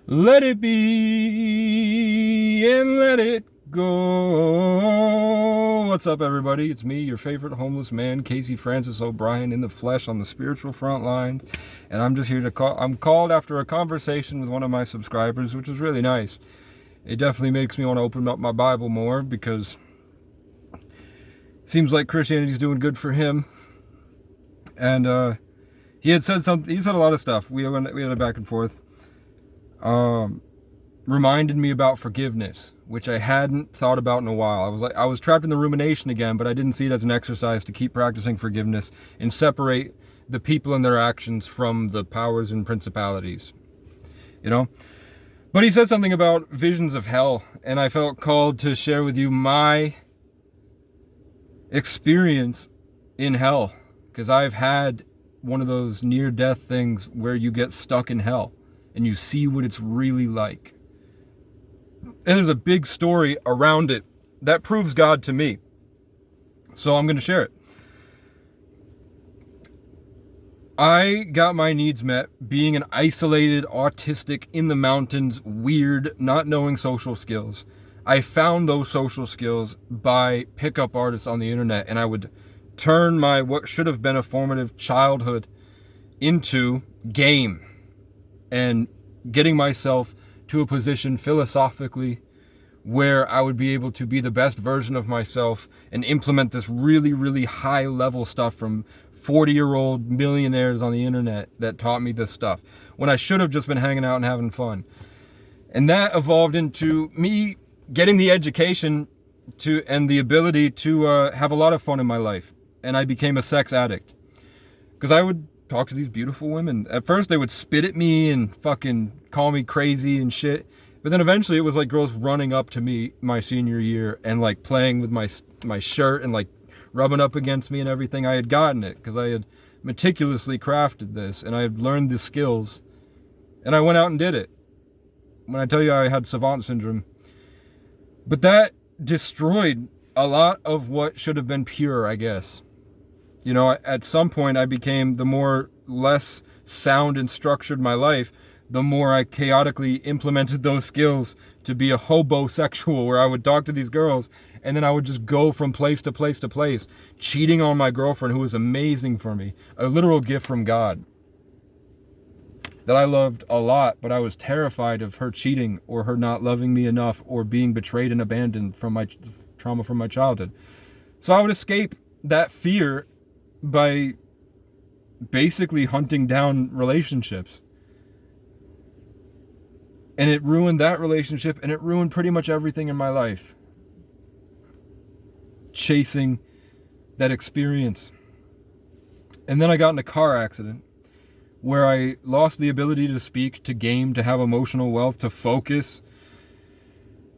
Let it be and let it go. What's up, everybody? It's me, your favorite homeless man, Casey Francis O'Brien, in the flesh on the spiritual front lines. And I'm just here to call. I'm called after a conversation with one of my subscribers, which was really nice. It definitely makes me want to open up my Bible more because it seems like Christianity's doing good for him. And he had said something. He said a lot of stuff. We had a back and forth. Reminded me about forgiveness, which I hadn't thought about in a while. I was trapped in the rumination again, but I didn't see it as an exercise to keep practicing forgiveness and separate the people and their actions from the powers and principalities, you know? But he said something about visions of hell, and I felt called to share with you my experience in hell, because I've had one of those near-death things where you get stuck in hell and you see what it's really like. And there's a big story around it that proves God to me. So I'm going to share it. I got my needs met being an isolated, autistic, in the mountains, weird, not knowing social skills. I found those social skills by pickup artists on the internet, and I would turn my what should have been a formative childhood into game and getting myself to a position philosophically where I would be able to be the best version of myself and implement this really, really high level stuff from 40-year-old millionaires on the internet that taught me this stuff when I should have just been hanging out and having fun. And that evolved into me getting the education to and the ability to have a lot of fun in my life. And I became a sex addict because I would talk to these beautiful women. At first they would spit at me and fucking call me crazy and shit. But then eventually it was like girls running up to me my senior year and like playing with my shirt and like rubbing up against me and everything. I had gotten it because I had meticulously crafted this and I had learned the skills and I went out and did it. When I tell you I had savant syndrome. But that destroyed a lot of what should have been pure, I guess. You know, at some point I became, the more less sound and structured my life, the more I chaotically implemented those skills to be a hobosexual, where I would talk to these girls and then I would just go from place to place to place, cheating on my girlfriend who was amazing for me, a literal gift from God that I loved a lot, but I was terrified of her cheating or her not loving me enough or being betrayed and abandoned from my trauma from my childhood. So I would escape that fear by basically hunting down relationships. And it ruined that relationship, and it ruined pretty much everything in my life. Chasing that experience. And then I got in a car accident where I lost the ability to speak, to game, to have emotional wealth, to focus.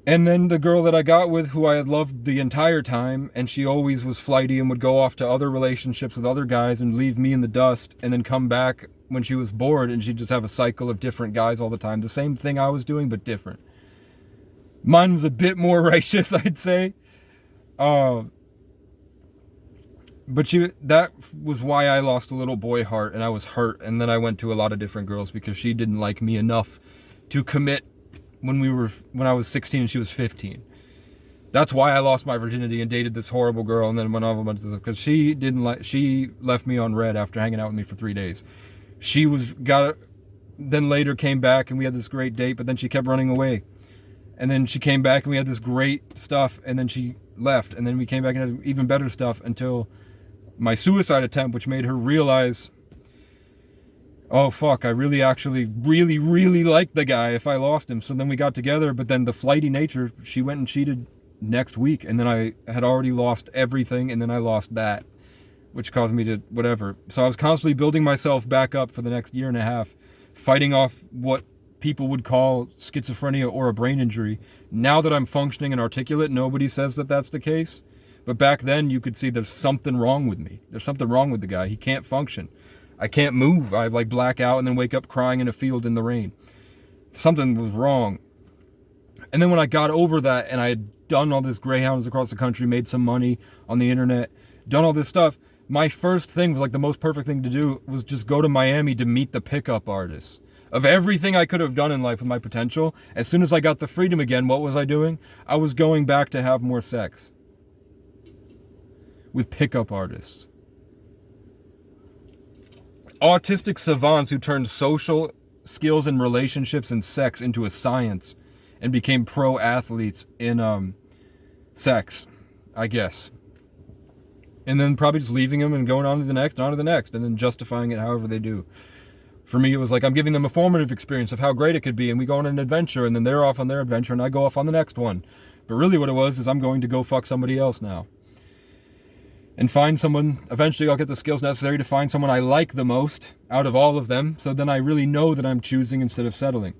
And then the girl that I got with, who I had loved the entire time, and she always was flighty and would go off to other relationships with other guys and leave me in the dust and then come back when she was bored, and she'd just have a cycle of different guys all the time. The same thing I was doing, but different. Mine was a bit more righteous, I'd say. But that was why I lost a little boy heart, and I was hurt. And then I went to a lot of different girls because she didn't like me enough to commit when I was 16 and she was 15. That's why I lost my virginity and dated this horrible girl and then went off a bunch of stuff, because she left me on red after hanging out with me for 3 days. Then later came back and we had this great date, but then she kept running away. And then she came back and we had this great stuff, and then she left, and then we came back and had even better stuff until my suicide attempt, which made her realize, oh fuck, I really actually really, really liked the guy if I lost him. So then we got together, but then the flighty nature, she went and cheated next week, and then I had already lost everything, and then I lost that, which caused me to whatever. So I was constantly building myself back up for the next year and a half, fighting off what people would call schizophrenia or a brain injury. Now that I'm functioning and articulate, nobody says that that's the case. But back then you could see there's something wrong with me. There's something wrong with the guy. He can't function. I can't move. I like black out and then wake up crying in a field in the rain. Something was wrong. And then when I got over that and I had done all this greyhounds across the country, made some money on the internet, done all this stuff, my first thing was like the most perfect thing to do was just go to Miami to meet the pickup artists. of everything I could have done in life with my potential. As soon as I got the freedom again, what was I doing? I was going back to have more sex with pickup artists. Autistic savants who turned social skills and relationships and sex into a science and became pro athletes in sex, I guess. And then probably just leaving them and going on to the next, and on to the next, and then justifying it however they do. For me, it was like I'm giving them a formative experience of how great it could be, and we go on an adventure, and then they're off on their adventure, and I go off on the next one. But really what it was is I'm going to go fuck somebody else now. And find someone, eventually I'll get the skills necessary to find someone I like the most out of all of them, so then I really know that I'm choosing instead of settling.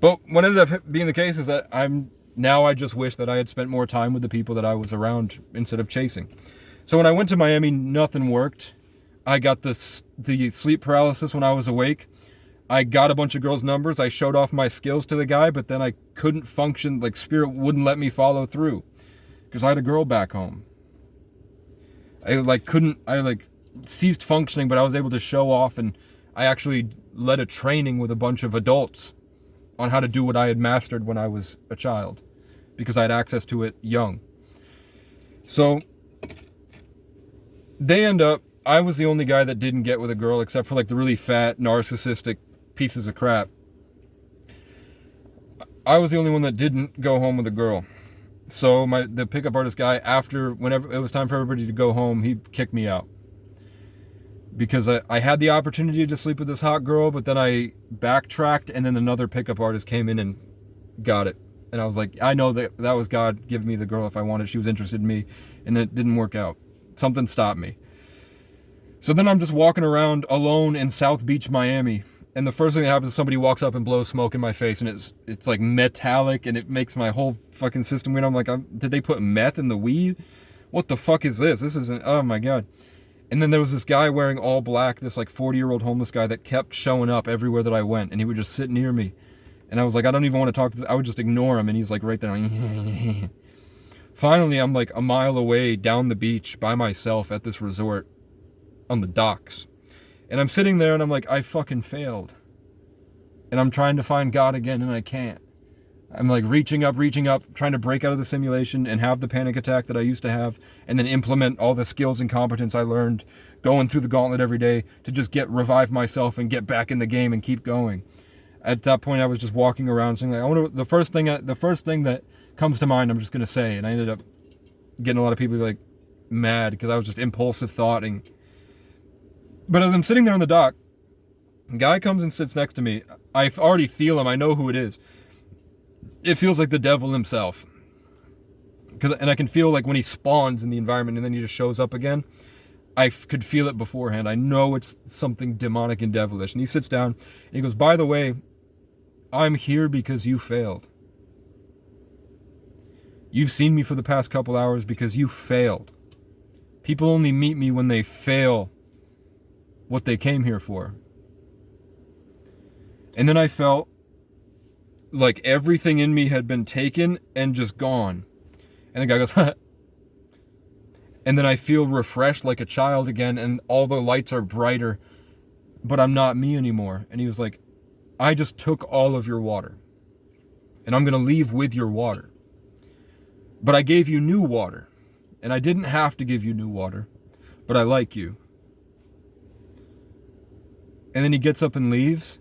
But what ended up being the case is that I just wish that I had spent more time with the people that I was around instead of chasing. So when I went to Miami, nothing worked. I got the sleep paralysis when I was awake. I got a bunch of girls' numbers. I showed off my skills to the guy, but then I couldn't function. Like, spirit wouldn't let me follow through because I had a girl back home. I ceased functioning, but I was able to show off, and I actually led a training with a bunch of adults on how to do what I had mastered when I was a child because I had access to it young. So I was the only guy that didn't get with a girl except for like the really fat, narcissistic pieces of crap. I was the only one that didn't go home with a girl. So the pickup artist guy, whenever it was time for everybody to go home, he kicked me out. Because I had the opportunity to sleep with this hot girl, but then I backtracked, and then another pickup artist came in and got it. And I was like, I know that was God giving me the girl if I wanted. She was interested in me, and it didn't work out. Something stopped me. So then I'm just walking around alone in South Beach, Miami, and the first thing that happens is somebody walks up and blows smoke in my face, and it's like metallic, and it makes my whole fucking system weird. I'm like, did they put meth in the weed? What the fuck is this? This isn't, oh my God. And then there was this guy wearing all black, this like 40-year-old homeless guy that kept showing up everywhere that I went, and he would just sit near me. And I was like, I don't even want to talk to this. I would just ignore him, and he's like right there. Like, finally, I'm like a mile away down the beach by myself at this resort on the docks. And I'm sitting there and I'm like, I fucking failed. And I'm trying to find God again, and I can't. I'm like reaching up, trying to break out of the simulation and have the panic attack that I used to have, and then implement all the skills and competence I learned going through the gauntlet every day to just revive myself and get back in the game and keep going. At that point, I was just walking around saying, like, the first thing that comes to mind, I'm just going to say. And I ended up getting a lot of people like mad because I was just impulsive thoughting. But as I'm sitting there on the dock, a guy comes and sits next to me. I already feel him. I know who it is. It feels like the devil himself. And I can feel like when he spawns in the environment and then he just shows up again, I could feel it beforehand. I know it's something demonic and devilish. And he sits down and he goes, by the way, I'm here because you failed. You've seen me for the past couple hours because you failed. People only meet me when they fail what they came here for. And then I felt like everything in me had been taken and just gone. And the guy goes, and then I feel refreshed like a child again, and all the lights are brighter, but I'm not me anymore. And he was like, I just took all of your water, and I'm going to leave with your water. But I gave you new water, and I didn't have to give you new water, but I like you. And then he gets up and leaves,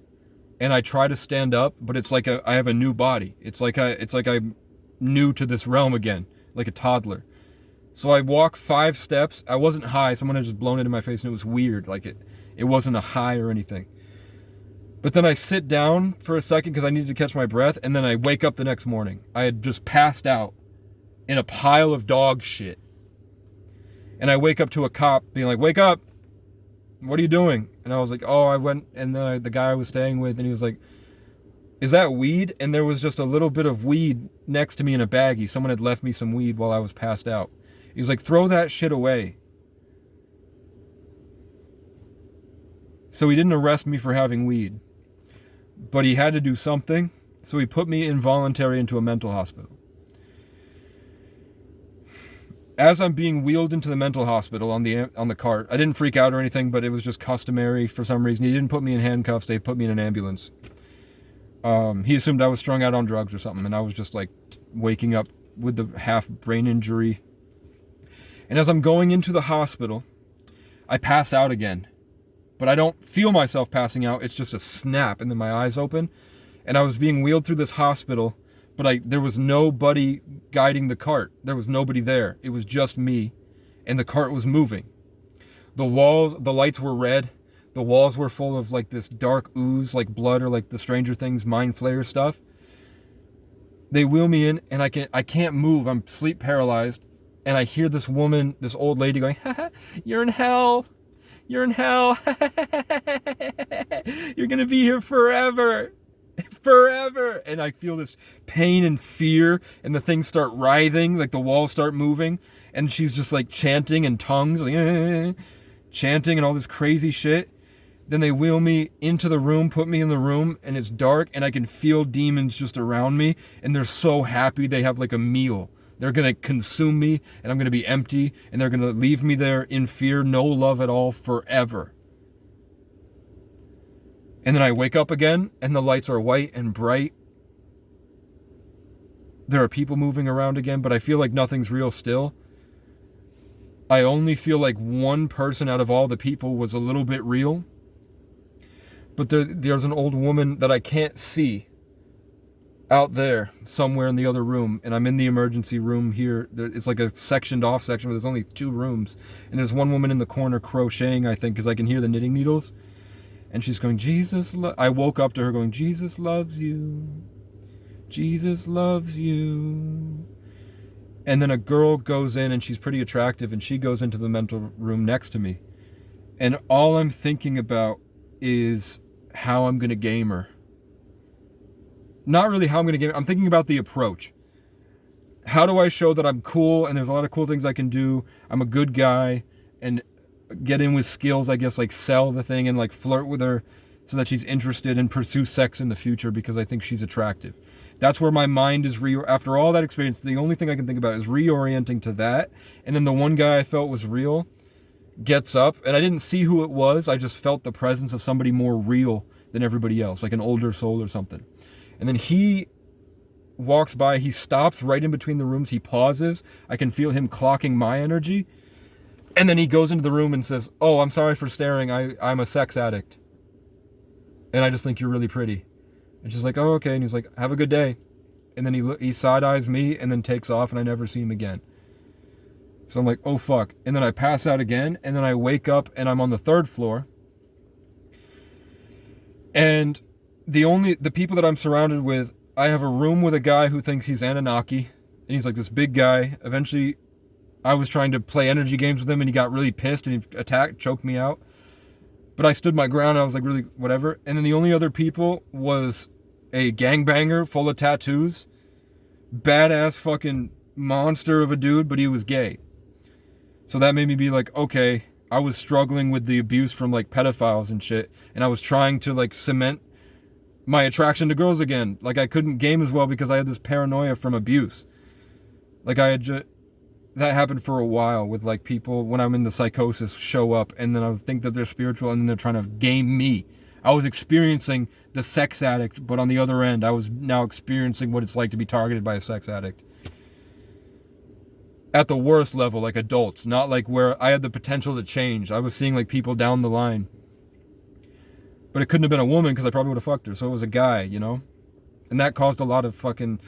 and I try to stand up, but it's like I have a new body. It's like I'm new to this realm again, like a toddler. So I walk 5 steps. I wasn't high. Someone had just blown it in my face, and it was weird. Like it wasn't a high or anything. But then I sit down for a second because I needed to catch my breath, and then I wake up the next morning. I had just passed out in a pile of dog shit. And I wake up to a cop being like, wake up. What are you doing? And I was like, oh, I went, and then the guy I was staying with, and he was like, is that weed? And there was just a little bit of weed next to me in a baggie. Someone had left me some weed while I was passed out. He was like, throw that shit away. So he didn't arrest me for having weed, but he had to do something. So he put me involuntary into a mental hospital. as I'm being wheeled into the mental hospital on the cart, I didn't freak out or anything, but it was just customary for some reason. He didn't put me in handcuffs. They put me in an ambulance. He assumed I was strung out on drugs or something, and I was just like waking up with the half brain injury. And as I'm going into the hospital, I pass out again. But I don't feel myself passing out. It's just a snap, and then my eyes open. And I was being wheeled through this hospital, but there was nobody guiding the cart. There was nobody there. It was just me, and the cart was moving. The lights were red. The walls were full of like this dark ooze, like blood, or like the Stranger Things mind flayer stuff. They wheel me in, and I can't move. I'm sleep paralyzed, and I hear this woman, this old lady going, "Haha, you're in hell. You're in hell. You're gonna be here forever. Forever." And I feel this pain and fear, and the things start writhing, like the walls start moving, and she's just like chanting in tongues, like chanting and all this crazy shit. Then they wheel me into the room, put me in the room, and it's dark, and I can feel demons just around me, and they're so happy they have like a meal. They're going to consume me, and I'm going to be empty, and they're going to leave me there in fear, no love at all, forever. And then I wake up again, and the lights are white and bright. There are people moving around again, but I feel like nothing's real still. I only feel like one person out of all the people was a little bit real. But there's an old woman that I can't see out there somewhere in the other room, and I'm in the emergency room here. It's like a sectioned off section where there's only 2 rooms, and there's one woman in the corner crocheting, I think, because I can hear the knitting needles, and she's going, I woke up to her going, "Jesus loves you. Jesus loves you." And then a girl goes in, and she's pretty attractive, and she goes into the mental room next to me, and all I'm thinking about is how I'm going to game her. Not really how I'm going to game her. I'm thinking about the approach. How do I show that I'm cool, and there's a lot of cool things I can do, I'm a good guy, and get in with skills, I guess, like sell the thing and like flirt with her so that she's interested and pursue sex in the future because I think she's attractive. That's where my mind is after all that experience, the only thing I can think about is reorienting to that. And then the one guy I felt was real gets up, and I didn't see who it was. I just felt the presence of somebody more real than everybody else, like an older soul or something. And then he walks by, he stops right in between the rooms, he pauses. I can feel him clocking my energy. And then he goes into the room and says, "Oh, I'm sorry for staring. I'm a sex addict. And I just think you're really pretty." And she's like, "Oh, okay." And he's like, "Have a good day." And then he side-eyes me and then takes off, and I never see him again. So I'm like, oh fuck. And then I pass out again, and then I wake up and I'm on the 3rd floor. And the people that I'm surrounded with, I have a room with a guy who thinks he's Anunnaki, and he's like this big guy. Eventually, I was trying to play energy games with him, and he got really pissed, and he choked me out. But I stood my ground, and I was like, really, whatever. And then the only other people was a gangbanger full of tattoos, badass fucking monster of a dude, but he was gay. So that made me be like, okay, I was struggling with the abuse from like pedophiles and shit, and I was trying to like cement my attraction to girls again. Like I couldn't game as well because I had this paranoia from abuse. Like I had that happened for a while with like people when I'm in the psychosis show up, and then I would think that they're spiritual, and then they're trying to game me. I was experiencing the sex addict, but on the other end, I was now experiencing what it's like to be targeted by a sex addict. At the worst level, like adults, not like where I had the potential to change. I was seeing like people down the line. But it couldn't have been a woman because I probably would have fucked her. So it was a guy, you know? And that caused a lot of fucking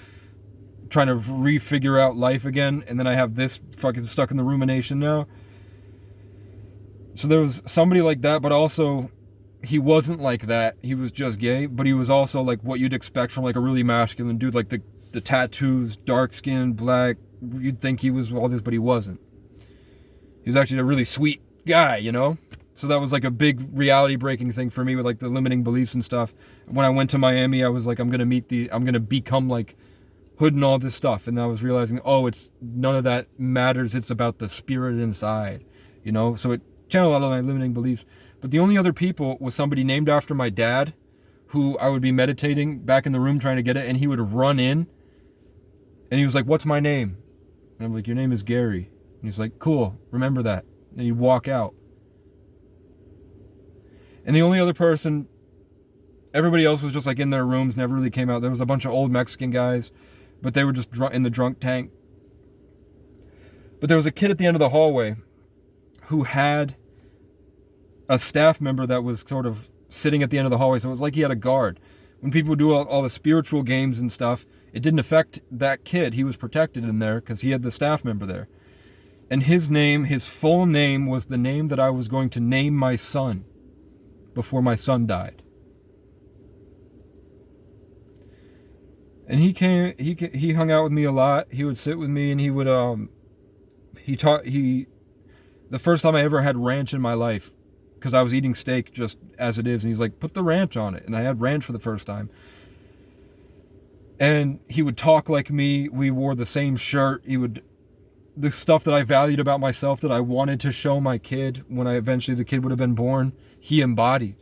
trying to refigure out life again. And then I have this fucking stuck in the rumination now. So there was somebody like that, but also he wasn't like that. He was just gay, but he was also like what you'd expect from like a really masculine dude, like the tattoos, dark skin, black. You'd think he was all this, but he wasn't. He was actually a really sweet guy, you know? So that was like a big reality breaking thing for me with like the limiting beliefs and stuff. When I went to Miami, I was like, I'm going to become like Hood and all this stuff. And I was realizing, oh, it's none of that matters. It's about the spirit inside, you know? So it channeled a lot of my limiting beliefs. But the only other people was somebody named after my dad, who I would be meditating back in the room trying to get it, and he would run in, and he was like, "What's my name?" And I'm like, "Your name is Gary." And he's like, cool, remember that. And he'd walk out. And the only other person, everybody else was just like in their rooms, never really came out. There was a bunch of old Mexican guys, but they were just in the drunk tank. But there was a kid at the end of the hallway who had a staff member that was sort of sitting at the end of the hallway. So it was like he had a guard. When people would do all the spiritual games and stuff, it didn't affect that kid. He was protected in there because he had the staff member there. And his name, his full name, was the name that I was going to name my son before my son died. And he hung out with me a lot. He would sit with me and he would, the first time I ever had ranch in my life, because I was eating steak just as it is, and he's like, put the ranch on it. And I had ranch for the first time. And he would talk like me. We wore the same shirt. The stuff that I valued about myself that I wanted to show my kid when the kid would have been born, he embodied.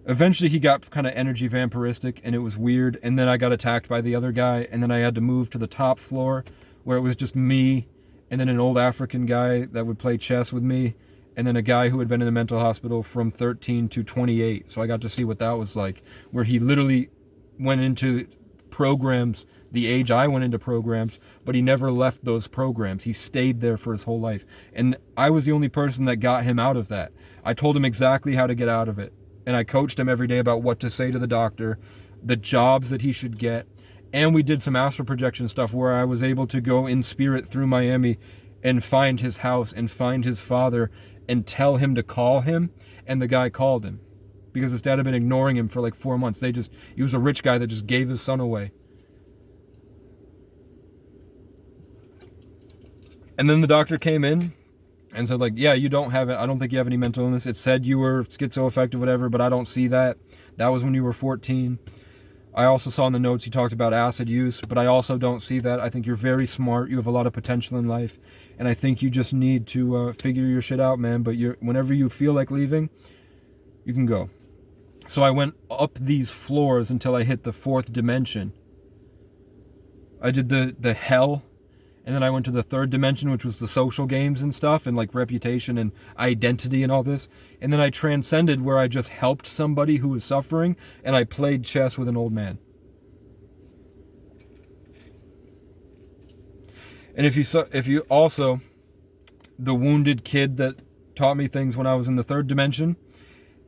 Eventually he got kind of energy vampiristic and it was weird. And then I got attacked by the other guy. And then I had to move to the top floor where it was just me and then an old African guy that would play chess with me. And then a guy who had been in the mental hospital from 13 to 28. So I got to see what that was like, where he literally went into programs the age I went into programs, but he never left those programs. He stayed there for his whole life. And I was the only person that got him out of that. I told him exactly how to get out of it. And I coached him every day about what to say to the doctor, the jobs that he should get. And we did some astral projection stuff where I was able to go in spirit through Miami and find his house and find his father and tell him to call him. And the guy called him because his dad had been ignoring him for like 4 months. He was a rich guy that just gave his son away. And then the doctor came in and said, like, yeah, you don't have it. I don't think you have any mental illness. It said you were schizoaffective, whatever, but I don't see that. That was when you were 14. I also saw in the notes you talked about acid use, but I also don't see that. I think you're very smart. You have a lot of potential in life. And I think you just need to figure your shit out, man. But whenever you feel like leaving, you can go. So I went up these floors until I hit the 4th dimension. I did the hell. And then I went to the 3rd dimension, which was the social games and stuff, and like reputation and identity and all this. And then I transcended where I just helped somebody who was suffering, and I played chess with an old man. And if you also, the wounded kid that taught me things when I was in the 3rd dimension,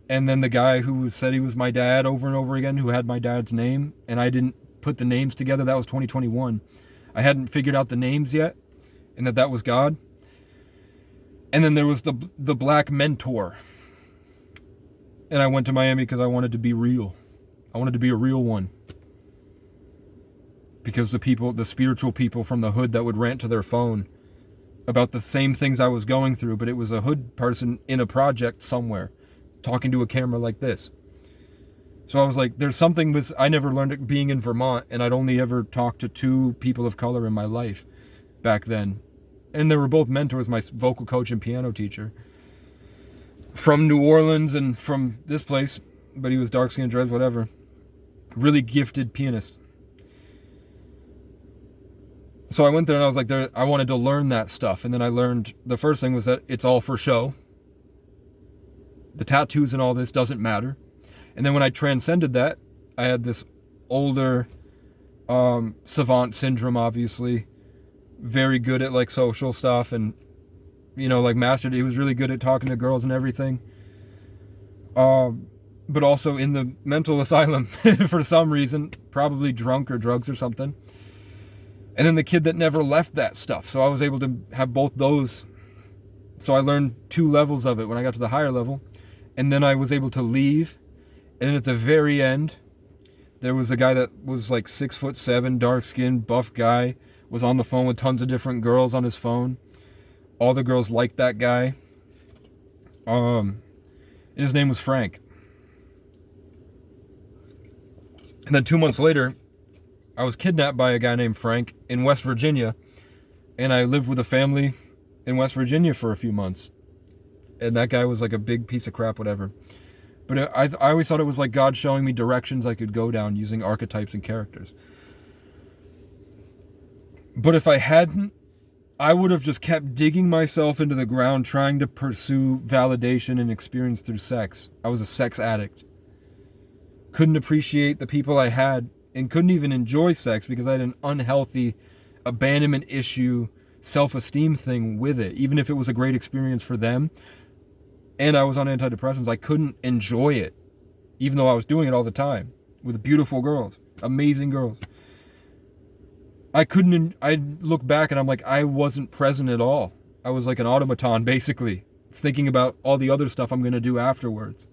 and then the guy who said he was my dad over and over again, who had my dad's name, and I didn't put the names together, that was 2021. I hadn't figured out the names yet, and that was God. And then there was the black mentor. And I went to Miami because I wanted to be real. I wanted to be a real one. Because the spiritual people from the hood that would rant to their phone about the same things I was going through, but it was a hood person in a project somewhere, talking to a camera like this. So I was like, there's something with, I never learned it being in Vermont, and I'd only ever talked to 2 people of color in my life back then. And they were both mentors, my vocal coach and piano teacher. From New Orleans and from this place, but he was dark skinned, dreads, whatever. Really gifted pianist. So I went there and I was like, I wanted to learn that stuff. And then I learned, the first thing was that it's all for show. The tattoos and all this doesn't matter. And then when I transcended that, I had this older savant syndrome, obviously. Very good at like social stuff and, like mastered. He was really good at talking to girls and everything. But also in the mental asylum for some reason, probably drunk or drugs or something. And then the kid that never left that stuff. So I was able to have both those. So I learned 2 levels of it when I got to the higher level. And then I was able to leave. And then at the very end, there was a guy that was like 6'7", dark-skinned, buff guy, was on the phone with tons of different girls on his phone. All the girls liked that guy. And his name was Frank. And then 2 months later, I was kidnapped by a guy named Frank in West Virginia. And I lived with a family in West Virginia for a few months. And that guy was like a big piece of crap, whatever. But I always thought it was like God showing me directions I could go down using archetypes and characters. But if I hadn't I would have just kept digging myself into the ground trying to pursue validation and experience through sex. I was a sex addict. Couldn't appreciate the people I had and couldn't even enjoy sex because I had an unhealthy abandonment issue, self-esteem thing with it. Even if it was a great experience for them and I was on antidepressants, I couldn't enjoy it, even though I was doing it all the time with beautiful girls, amazing girls. I'd look back and I'm like, I wasn't present at all. I was like an automaton, basically, thinking about all the other stuff I'm going to do afterwards.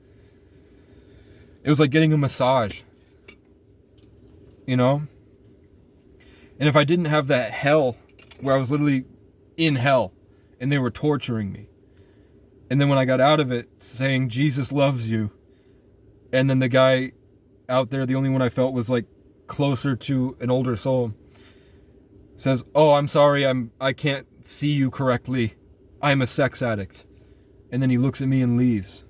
It was like getting a massage, you know? And if I didn't have that hell where I was literally in hell and they were torturing me, and then when I got out of it saying, Jesus loves you, and then the guy out there, the only one I felt was like closer to an older soul, says, oh, I'm sorry, I can't see you correctly. I'm a sex addict. And then he looks at me and leaves.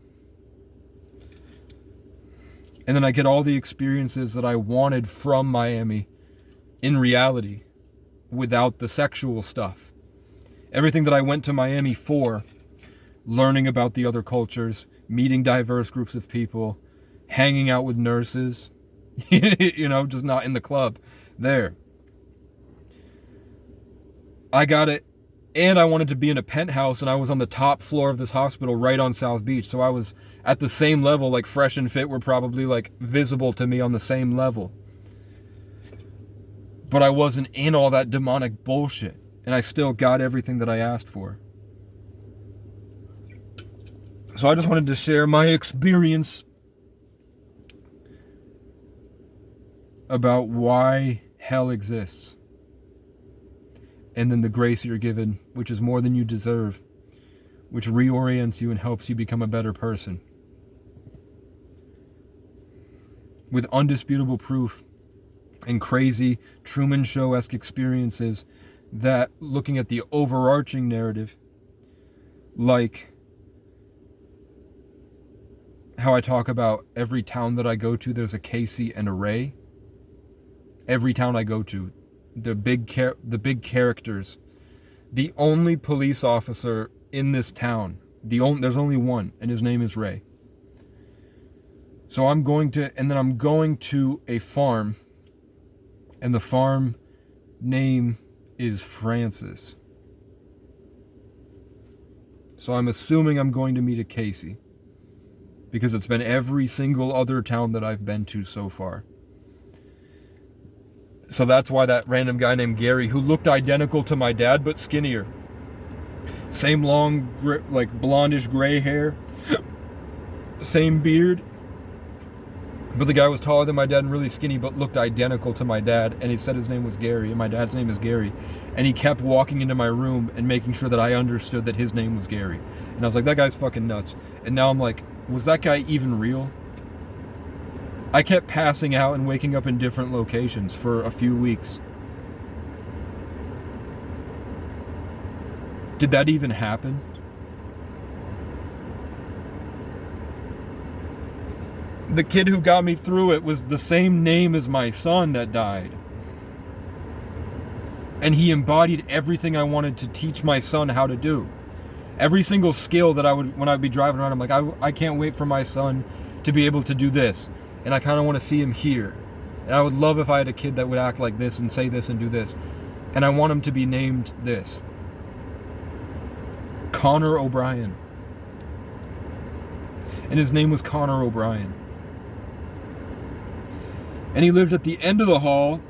And then I get all the experiences that I wanted from Miami in reality without the sexual stuff. Everything that I went to Miami for, learning about the other cultures, meeting diverse groups of people, hanging out with nurses, you know, just not in the club there. I got it, and I wanted to be in a penthouse, and I was on the top floor of this hospital right on South Beach, so I was at the same level, like Fresh and Fit were probably like visible to me on the same level. But I wasn't in all that demonic bullshit, and I still got everything that I asked for. So I just wanted to share my experience about why hell exists. And then the grace you're given, which is more than you deserve, which reorients you and helps you become a better person. With undisputable proof and crazy Truman Show-esque experiences that, looking at the overarching narrative, like how I talk about every town that I go to, there's a Casey and a Ray. Every town I go to, the big characters. The only police officer in this town, there's only one, and his name is Ray. So I'm going to a farm, and the farm name is Francis. So I'm assuming I'm going to meet a Casey, because it's been every single other town that I've been to so far. So that's why that random guy named Gary, who looked identical to my dad but skinnier, same long, like blondish gray hair, same beard, but the guy was taller than my dad and really skinny but looked identical to my dad, and he said his name was Gary, and my dad's name is Gary, and he kept walking into my room and making sure that I understood that his name was Gary. And I was like, that guy's fucking nuts. And now I'm like, was that guy even real? I kept passing out and waking up in different locations for a few weeks. Did that even happen? The kid who got me through it was the same name as my son that died. And he embodied everything I wanted to teach my son how to do. Every single skill that when I'd be driving around, I'm like, I can't wait for my son to be able to do this. And I kind of want to see him here. And I would love if I had a kid that would act like this and say this and do this. And I want him to be named this. Connor O'Brien. And his name was Connor O'Brien. And he lived at the end of the hall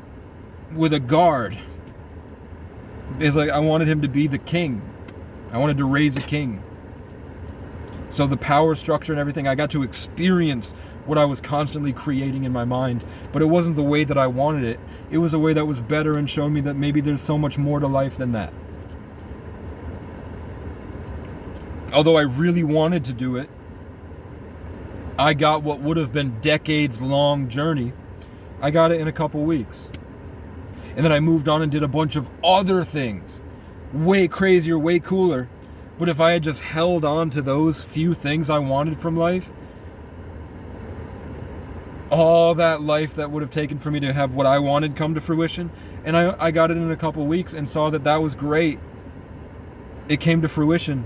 with a guard. It's like I wanted him to be the king. I wanted to raise a king. So the power structure and everything, I got to experience what I was constantly creating in my mind. But it wasn't the way that I wanted it. It was a way that was better and showed me that maybe there's so much more to life than that. Although I really wanted to do it, I got what would have been decades-long journey. I got it in a couple weeks. And then I moved on and did a bunch of other things. Way crazier, way cooler. But if I had just held on to those few things I wanted from life, all that life that would have taken for me to have what I wanted come to fruition, and I got it in a couple weeks and saw that that was great. it came to fruition.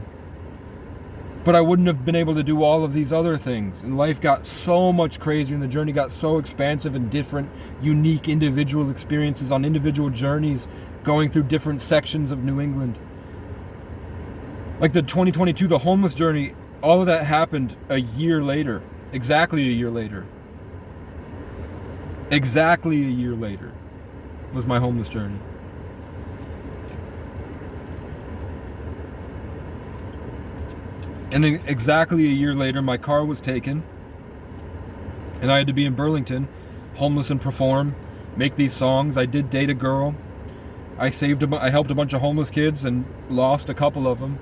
But I wouldn't have been able to do all of these other things. And life got so much crazier, and the journey got so expansive and different, unique individual experiences on individual journeys, going through different sections of New England. Like the 2022, the homeless journey, all of that happened a year later. Exactly a year later. Exactly a year later was my homeless journey. And then exactly a year later, my car was taken, and I had to be in Burlington, homeless and perform, make these songs. I did date a girl. I helped a bunch of homeless kids and lost a couple of them.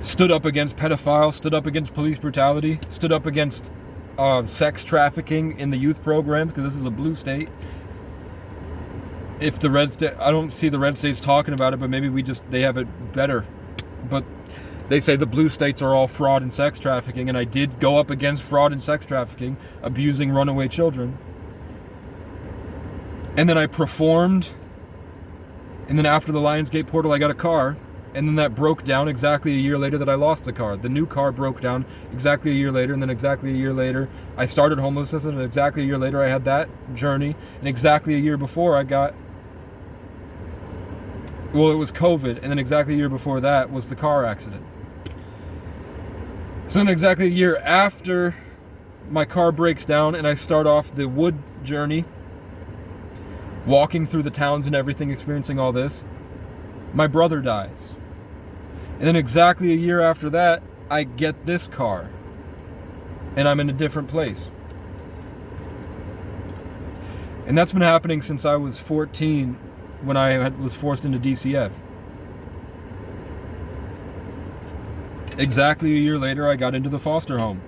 Stood up against pedophiles, stood up against police brutality, stood up against sex trafficking in the youth programs, because this is a blue state. If the red state, I don't see the red states talking about it, but maybe they have it better. But they say the blue states are all fraud and sex trafficking, and I did go up against fraud and sex trafficking, abusing runaway children. And then I performed, and then after the Lionsgate portal, I got a car, and then that broke down exactly a year later that I lost the car. The new car broke down exactly a year later, and then exactly a year later, I started homelessness, and exactly a year later, I had that journey, and exactly a year before, it was COVID, and then exactly a year before that was the car accident. So then exactly a year after my car breaks down and I start off the wood journey, walking through the towns and everything, experiencing all this, my brother dies. And then exactly a year after that, I get this car. And I'm in a different place. And that's been happening since I was 14, when I was forced into DCF. Exactly a year later, I got into the foster home.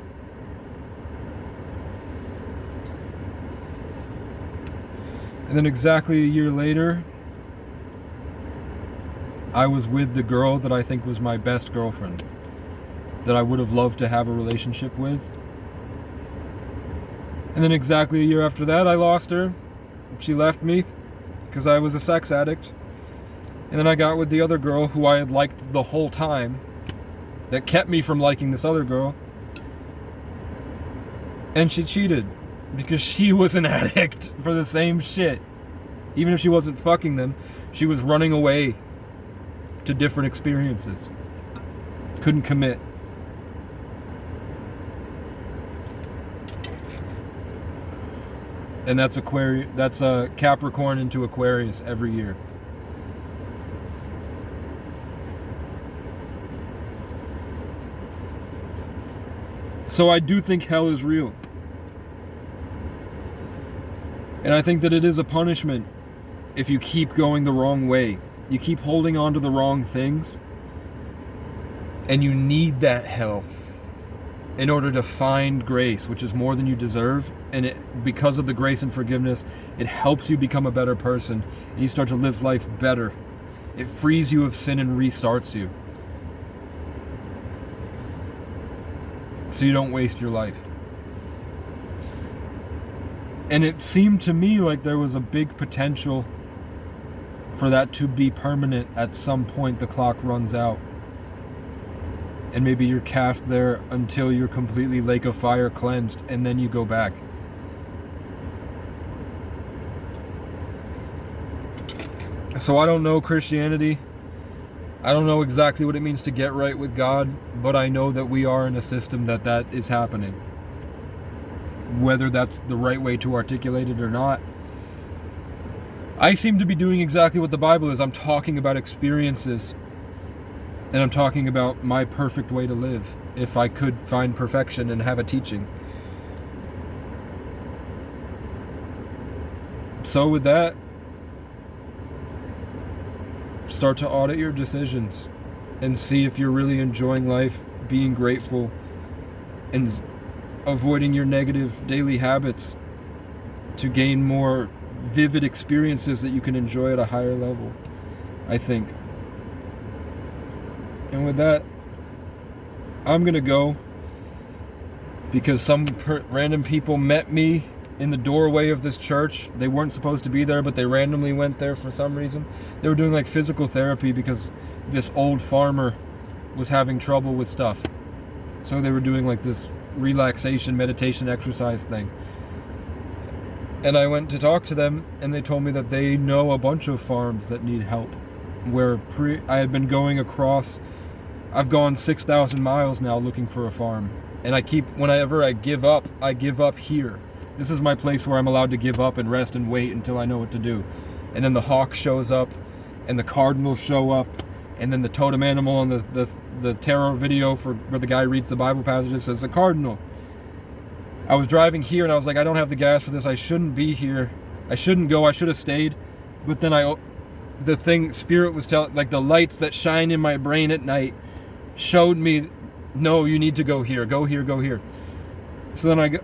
And then exactly a year later, I was with the girl that I think was my best girlfriend, that I would have loved to have a relationship with. And then exactly a year after that, I lost her. She left me because I was a sex addict. And then I got with the other girl who I had liked the whole time, that kept me from liking this other girl. And she cheated because she was an addict for the same shit. Even if she wasn't fucking them, she was running away to different experiences. Couldn't commit. And that's a Capricorn into Aquarius every year. So I do think hell is real. And I think that it is a punishment if you keep going the wrong way. You keep holding on to the wrong things. And you need that hell in order to find grace, which is more than you deserve. And because of the grace and forgiveness, it helps you become a better person. And you start to live life better. It frees you of sin and restarts you. So you don't waste your life. And it seemed to me like there was a big potential for that to be permanent. At some point the clock runs out. And maybe you're cast there until you're completely lake of fire cleansed, and then you go back. So I don't know Christianity. I don't know exactly what it means to get right with God, but I know that we are in a system that is happening. Whether that's the right way to articulate it or not. I seem to be doing exactly what the Bible is. I'm talking about experiences. And I'm talking about my perfect way to live, if I could find perfection and have a teaching. So with that, start to audit your decisions and see if you're really enjoying life, being grateful, and avoiding your negative daily habits to gain more vivid experiences that you can enjoy at a higher level, I think. And with that, I'm gonna go because some random people met me in the doorway of this church. They weren't supposed to be there, but they randomly went there for some reason. They were doing like physical therapy because this old farmer was having trouble with stuff. So they were doing like this relaxation, meditation, exercise thing. And I went to talk to them, and they told me that they know a bunch of farms that need help. Where I had been going across, I've gone 6,000 miles now looking for a farm. And whenever I give up here. This is my place where I'm allowed to give up and rest and wait until I know what to do. And then the hawk shows up, and the cardinals show up, and then the totem animal on the tarot video where the guy reads the Bible passages says the cardinal. I was driving here, and I was like, I don't have the gas for this. I shouldn't be here. I shouldn't go. I should have stayed. But then Spirit was telling, like the lights that shine in my brain at night showed me, no, you need to go here. Go here, go here. So then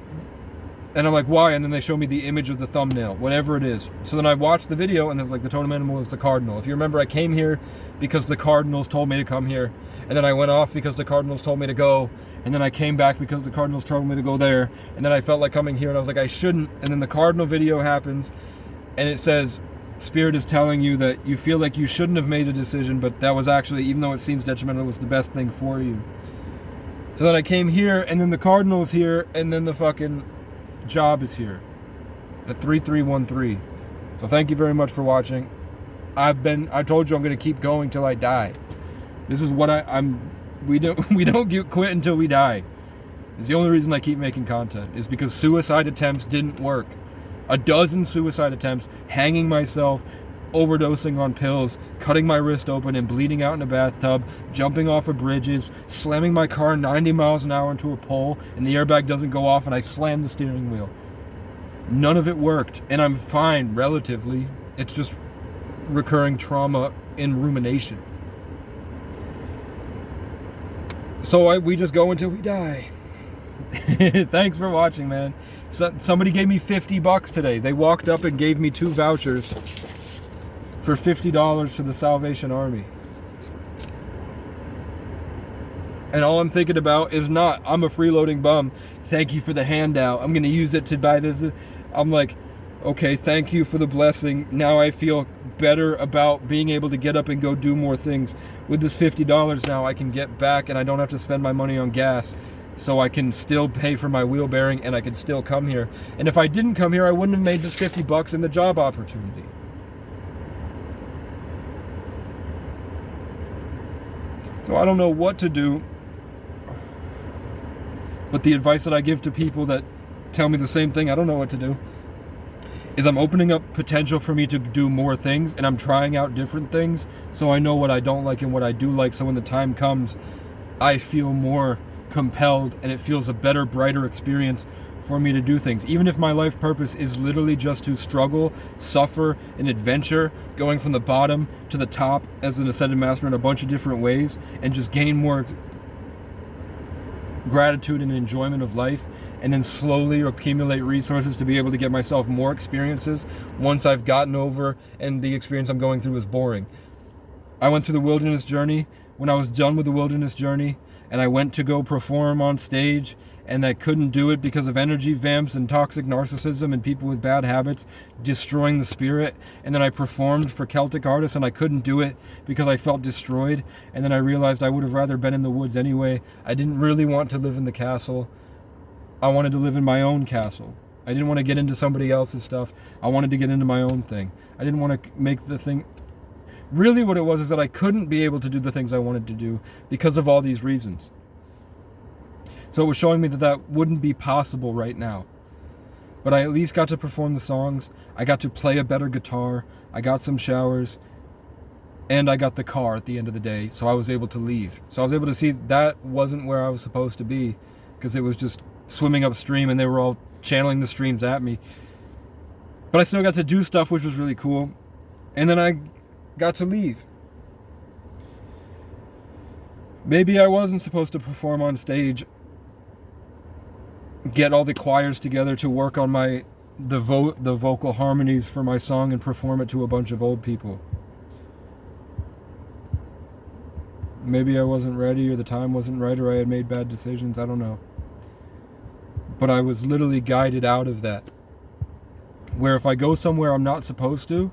and I'm like, why? And then they show me the image of the thumbnail, whatever it is. So then I watched the video, and it's like the totem animal is the cardinal. If you remember, I came here because the cardinals told me to come here. And then I went off because the cardinals told me to go. And then I came back because the cardinals told me to go there. And then I felt like coming here, and I was like, I shouldn't. And then the cardinal video happens, and it says, Spirit is telling you that you feel like you shouldn't have made a decision, but that was actually, even though it seems detrimental, it was the best thing for you. So then I came here, and then the cardinal's here, and then the fucking job is here at 3313. So thank you very much for watching. I told you I'm going to keep going till I die. This is what we don't quit until we die. It's the only reason I keep making content, is because suicide attempts didn't work. 12 suicide attempts, hanging myself, overdosing on pills, cutting my wrist open and bleeding out in a bathtub, jumping off of bridges, slamming my car 90 miles an hour into a pole, and the airbag doesn't go off, and I slam the steering wheel. None of it worked, and I'm fine, relatively. It's just recurring trauma in rumination. So we just go until we die. Thanks for watching, man. Somebody gave me $50 today. They walked up and gave me 2 vouchers for $50 to the Salvation Army. And all I'm thinking about is not, I'm a freeloading bum. Thank you for the handout. I'm going to use it to buy this. I'm like, okay, thank you for the blessing. Now I feel better about being able to get up and go do more things. With this $50 now, I can get back, and I don't have to spend my money on gas. So I can still pay for my wheel bearing, and I can still come here. And if I didn't come here, I wouldn't have made this $50 in the job opportunity. So I don't know what to do. But the advice that I give to people that tell me the same thing, I don't know what to do, is I'm opening up potential for me to do more things, and I'm trying out different things so I know what I don't like and what I do like, so when the time comes, I feel more compelled, and it feels a better, brighter experience for me to do things. Even if my life purpose is literally just to struggle, suffer, and adventure, going from the bottom to the top as an ascended master in a bunch of different ways, and just gain more gratitude and enjoyment of life, and then slowly accumulate resources to be able to get myself more experiences once I've gotten over and the experience I'm going through is boring. I went through the wilderness journey. When I was done with the wilderness journey, and I went to go perform on stage, and I couldn't do it because of energy vamps and toxic narcissism and people with bad habits destroying the spirit. And then I performed for Celtic artists, and I couldn't do it because I felt destroyed. And then I realized I would have rather been in the woods anyway. I didn't really want to live in the castle. I wanted to live in my own castle. I didn't want to get into somebody else's stuff. I wanted to get into my own thing. I didn't want to make the thing... Really what it was is that I couldn't be able to do the things I wanted to do because of all these reasons. So it was showing me that that wouldn't be possible right now. But I at least got to perform the songs. I got to play a better guitar. I got some showers. And I got the car at the end of the day, so I was able to leave. So I was able to see that wasn't where I was supposed to be, because it was just swimming upstream and they were all channeling the streams at me. But I still got to do stuff, which was really cool. And then I got to leave. Maybe I wasn't supposed to perform on stage, get all the choirs together to work on the vocal harmonies for my song and perform it to a bunch of old people. Maybe I wasn't ready, or the time wasn't right, or I had made bad decisions, I don't know. But I was literally guided out of that where if I go somewhere I'm not supposed to,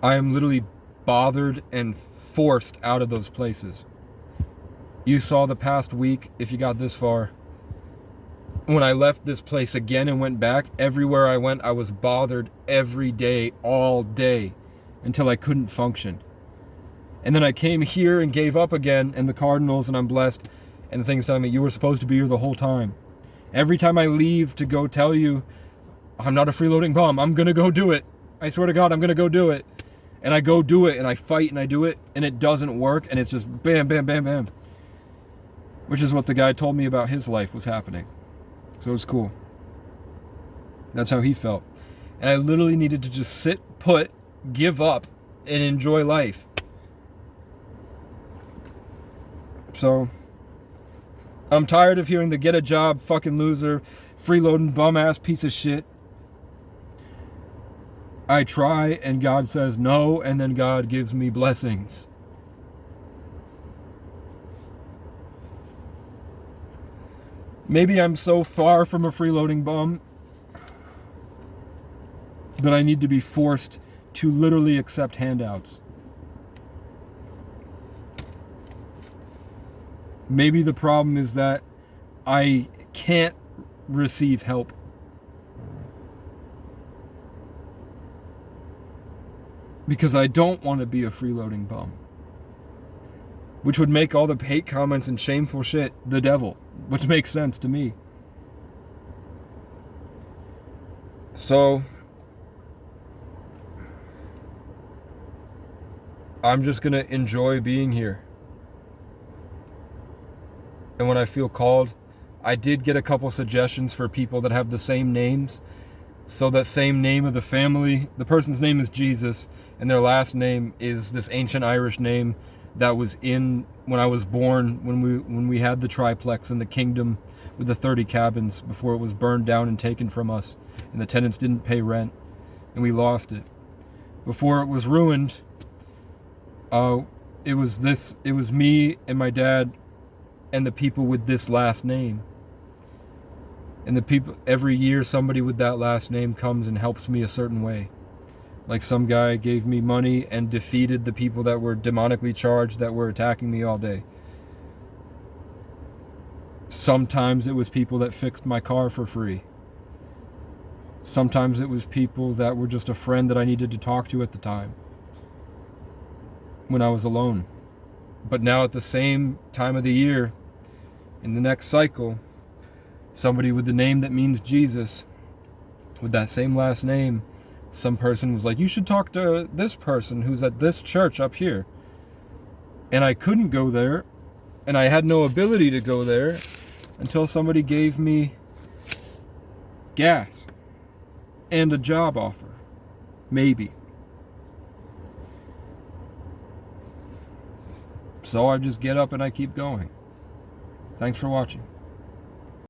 I am literally bothered and forced out of those places. You saw the past week, if you got this far, when I left this place again and went back, everywhere I went, I was bothered every day, all day, until I couldn't function. And then I came here and gave up again, and the Cardinals, and I'm blessed, and the thing's telling me, you were supposed to be here the whole time. Every time I leave to go tell you, I'm not a freeloading bum, I'm gonna go do it. I swear to God, I'm gonna go do it. And I go do it, and I fight, and I do it, and it doesn't work, and it's just bam, bam, bam, bam. Which is what the guy told me about his life was happening. So it was cool. That's how he felt. And I literally needed to just sit put, give up, and enjoy life. So, I'm tired of hearing the get a job, fucking loser, freeloading, bum-ass piece of shit. I try, and God says no, and then God gives me blessings. Maybe I'm so far from a freeloading bum that I need to be forced to literally accept handouts. Maybe the problem is that I can't receive help. Because I don't want to be a freeloading bum. Which would make all the hate comments and shameful shit the devil. Which makes sense to me. So, I'm just going to enjoy being here. And when I feel called, I did get a couple suggestions for people that have the same names. So that same name of the family, the person's name is Jesus, and their last name is this ancient Irish name that was in when I was born, when we had the triplex in the kingdom with the 30 cabins before it was burned down and taken from us, and the tenants didn't pay rent, and we lost it. Before it was ruined, it was me and my dad and the people with this last name. And the people, every year somebody with that last name comes and helps me a certain way. Like some guy gave me money and defeated the people that were demonically charged that were attacking me all day. Sometimes it was people that fixed my car for free. Sometimes it was people that were just a friend that I needed to talk to at the time when I was alone. But now at the same time of the year, in the next cycle, somebody with the name that means Jesus, with that same last name, some person was like, you should talk to this person who's at this church up here. And I couldn't go there, and I had no ability to go there until somebody gave me gas and a job offer. Maybe. So I just get up and I keep going. Thanks for watching.